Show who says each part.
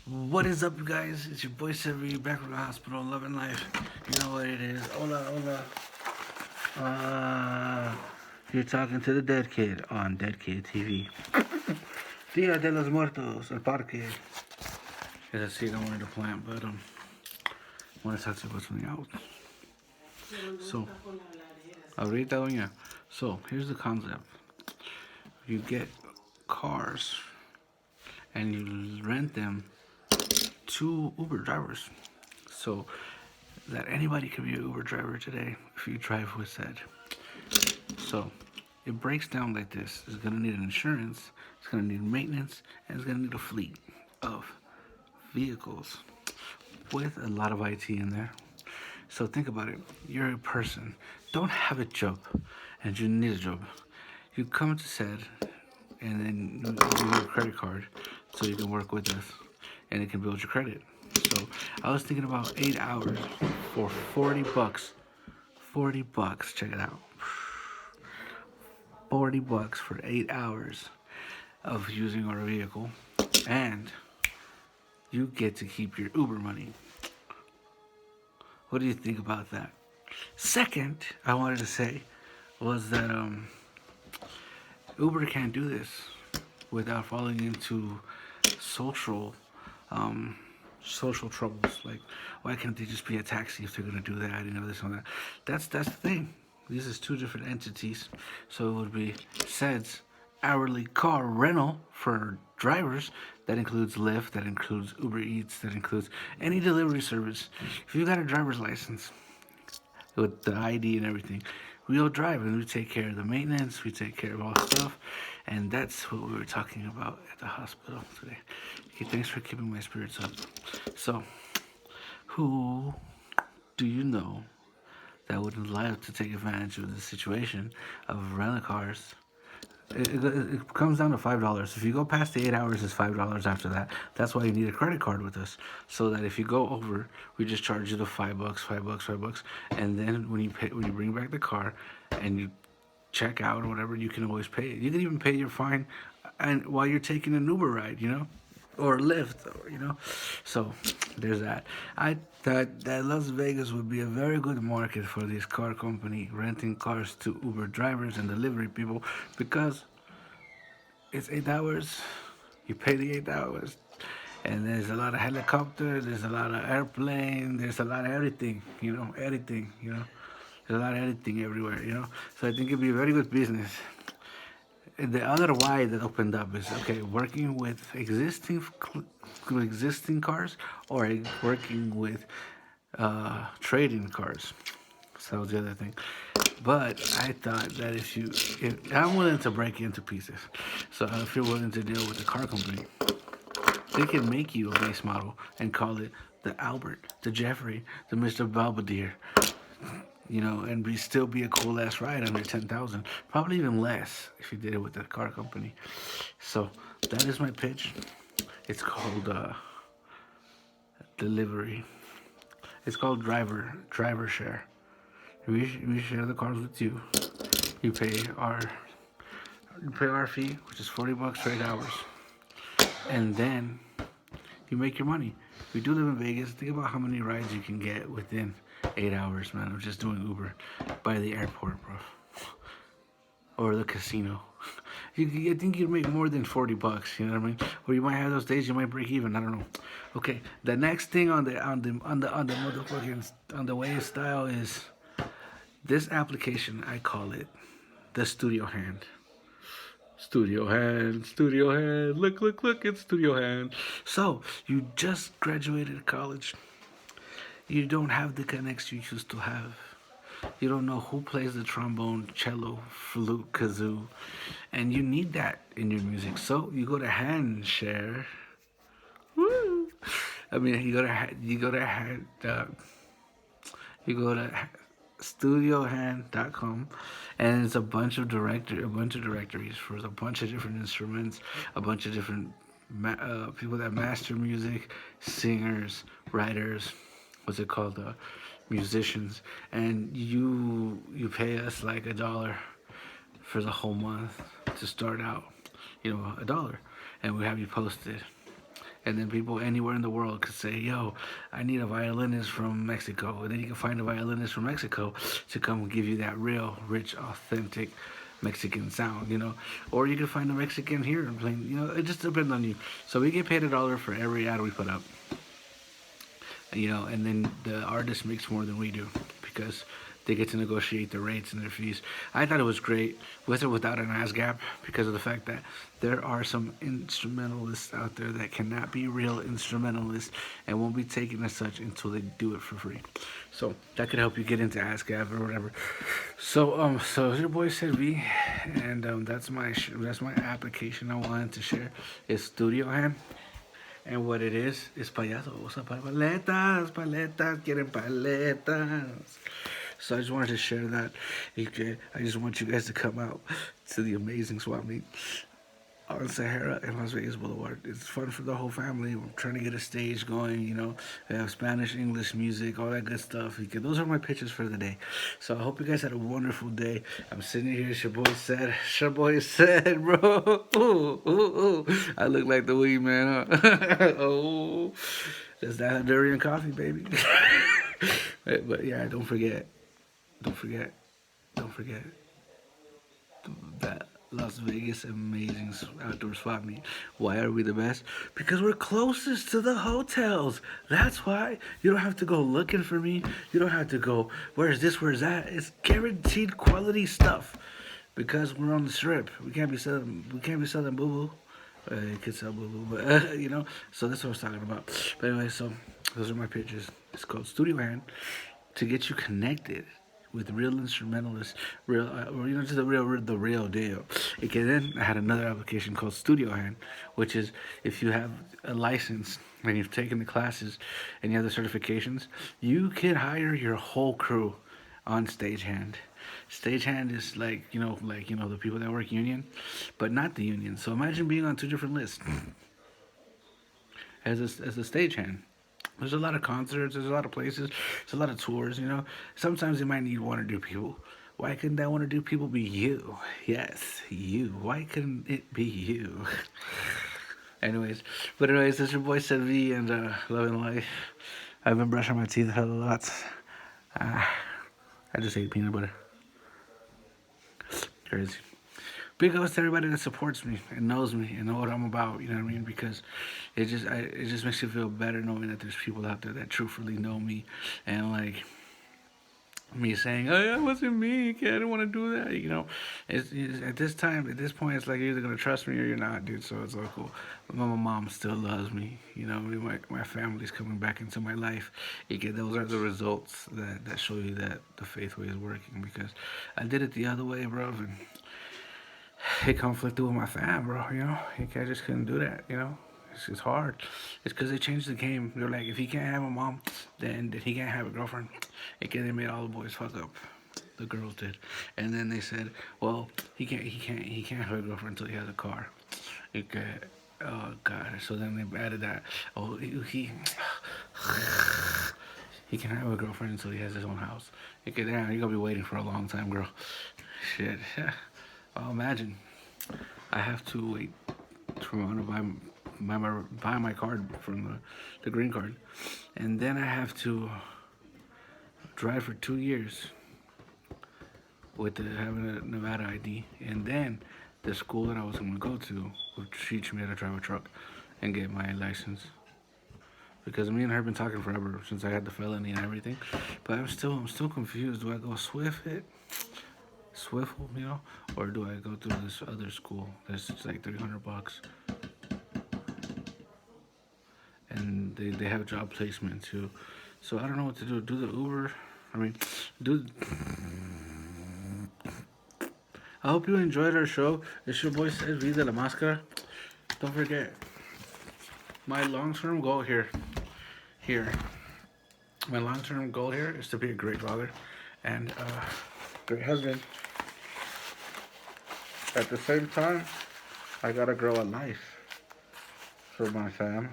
Speaker 1: What is up, you guys? It's your boy Sevi back from the hospital, loving life. You know what it is. Hola, hola. You're talking to the dead kid on Dead Kid TV. Dia de los Muertos, el parque. As I see, I don't want to plant, but I want to talk to you about something else. So, ahorita, doña. So, here's the concept. You get cars and you rent them to Uber drivers. So that anybody can be an Uber driver today if you drive with said. So it breaks down like this. It's gonna need an insurance, it's gonna need maintenance, and it's gonna need a fleet of vehicles with a lot of IT in there. So think about it. You're a person, don't have a job, and you need a job. You come to said, and then you give you a credit card so you can work with us, and it can build your credit. So I was thinking about 8 hours for 40 bucks. 40 bucks, check it out. 40 bucks for 8 hours of using our vehicle, and you get to keep your Uber money. What do you think about that? Second, I wanted to say was that Uber can't do this without falling into social um, social troubles. Like, why can't they just be a taxi if they're gonna do that? This and that. That's the thing. These is two different entities. So it would be SED's hourly car rental for drivers. That includes Lyft. That includes Uber Eats. That includes any delivery service. If you got a driver's license with the ID and everything, we'll drive and we take care of the maintenance. We take care of all the stuff. And that's what we were talking about at the hospital today. Okay, thanks for keeping my spirits up. So, who do you know that would like to take advantage of the situation of rental cars? It comes down to $5. If you go past the 8 hours, it's $5 after that. That's why you need a credit card with us, so that if you go over, we just charge you the $5, $5, and then when you bring back the car, and you check out or whatever, you can always pay it. You can even pay your fine, and while you're taking an Uber ride, or Lyft, or. So there's that. I thought that Las Vegas would be a very good market for this car company renting cars to Uber drivers and delivery people, because it's 8 hours. You pay the 8 hours, and there's a lot of helicopters, there's a lot of airplane, there's a lot of everything. Everything. There's a lot of editing everywhere. So I think it'd be a very good business. And the other why that opened up is, okay, working with existing cars, or working with trading cars. So that was the other thing. But I thought that if I'm willing to break into pieces, so if you're willing to deal with the car company, they can make you a base model and call it the Albert, the Jeffrey, the Mr. Belvedere, and still be a cool ass ride under 10,000, probably even less if you did it with the car company. So that is my pitch. It's called delivery. It's called driver share. We share the cars with you. You pay our fee, which is 40 bucks for 8 hours, and then you make your money. We do live in Vegas. Think about how many rides you can get within 8 hours, man, of just doing Uber by the airport, bro, or the casino. I think you'd make more than 40 bucks. You know what I mean? Or you might have those days you might break even. I don't know. Okay, the next thing on the motherfucking on the way style is this application. I call it the Studio Hand. Studio Hand, look, it's Studio Hand. So, you just graduated college. You don't have the connects you used to have. You don't know who plays the trombone, cello, flute, kazoo, and you need that in your music. So, you go to Handshare. Woo! I mean, you go to studiohand.com, and it's a bunch of directories for a bunch of different instruments, a bunch of different people that master music, singers, writers, what's it called, musicians, and you pay us like $1 for the whole month to start out, $1, and we have you posted And then people anywhere in the world could say, yo, I need a violinist from Mexico. And then you can find a violinist from Mexico to come give you that real, rich, authentic Mexican sound, you know. Or you can find a Mexican here and playing, you know, it just depends on you. So we get paid $1 for every ad we put up, you know, and then the artist makes more than we do because they get to negotiate their rates and their fees. I thought it was great with or without an ASCAP because of the fact that there are some instrumentalists out there that cannot be real instrumentalists and won't be taken as such until they do it for free. So that could help you get into ASCAP or whatever. So your boy said V, and that's my application I wanted to share. Is Studio Hand. And what it is payaso. Usa paletas, quieren paletas. So I just wanted to share that. I just want you guys to come out to the amazing swap meet on Sahara and Las Vegas Boulevard. It's fun for the whole family. We're trying to get a stage going, you know. We have Spanish, English music, all that good stuff. Those are my pitches for the day. So I hope you guys had a wonderful day. I'm sitting here, it's your boy said, bro. Ooh. I look like the weed man, huh? Oh, that's that durian coffee, baby. But yeah, don't forget that Las Vegas amazing outdoor swap meet. Why are we the best? Because we're closest to the hotels. That's why. You don't have to go looking for me. You don't have to go, where's this, where's that? It's guaranteed quality stuff. Because we're on the strip. We can't be selling boo-boo. You could sell boo-boo, but you know. So that's what I was talking about. But anyway, so those are my pitches. It's called Studio Hand to get you connected with real instrumentalists, real, you know, to the real deal. Okay, then I had another application called Studio Hand, which is if you have a license and you've taken the classes and you have the certifications, you can hire your whole crew on Stagehand. Stagehand is like the people that work union, but not the union. So imagine being on two different lists as a stagehand. There's a lot of concerts, there's a lot of places, there's a lot of tours, you know. Sometimes you might need one or two people. Why couldn't that one or two people be you? Yes, you. Why couldn't it be you? Anyways, this is your boy Said V and Loving Life. I've been brushing my teeth a hell of a lot. I just ate peanut butter. Crazy. Big ups to everybody that supports me and knows me and know what I'm about. You know what I mean? Because it just makes you feel better knowing that there's people out there that truthfully know me, and like me saying, "Oh, yeah, it wasn't me. I didn't want to do that." You know, it's at this point, it's like you're either gonna trust me or you're not, dude. So it's all cool. My mom still loves me. You know, my family's coming back into my life. Those are the results that show you that the faith way is working. Because I did it the other way, bro. And it conflicted with my fam, bro, you know? I just couldn't do that, you know? It's hard. It's because they changed the game. They're like, if he can't have a mom, then he can't have a girlfriend. They made all the boys fuck up. The girls did. And then they said, well, he can't have a girlfriend until he has a car. Oh, God. So then they added that. Oh, he can have a girlfriend until he has his own house. Damn, you're going to be waiting for a long time, girl. Shit. Well, imagine I have to wait to buy my card from the green card, and then I have to drive for 2 years with having a Nevada ID, and then the school that I was going to go to would teach me how to drive a truck and get my license. Because me and her have been talking forever since I had the felony and everything, but I'm still confused. Do I go Swiffle, you know, or do I go through this other school that's like $300, and they have job placement too. So I don't know what to do. Do the Uber? I hope you enjoyed our show. It's your boy Said V de la Máscara. Don't forget my long-term goal here. My long-term goal here is to be a great father and a great husband. At the same time, I gotta grow a life for my fam.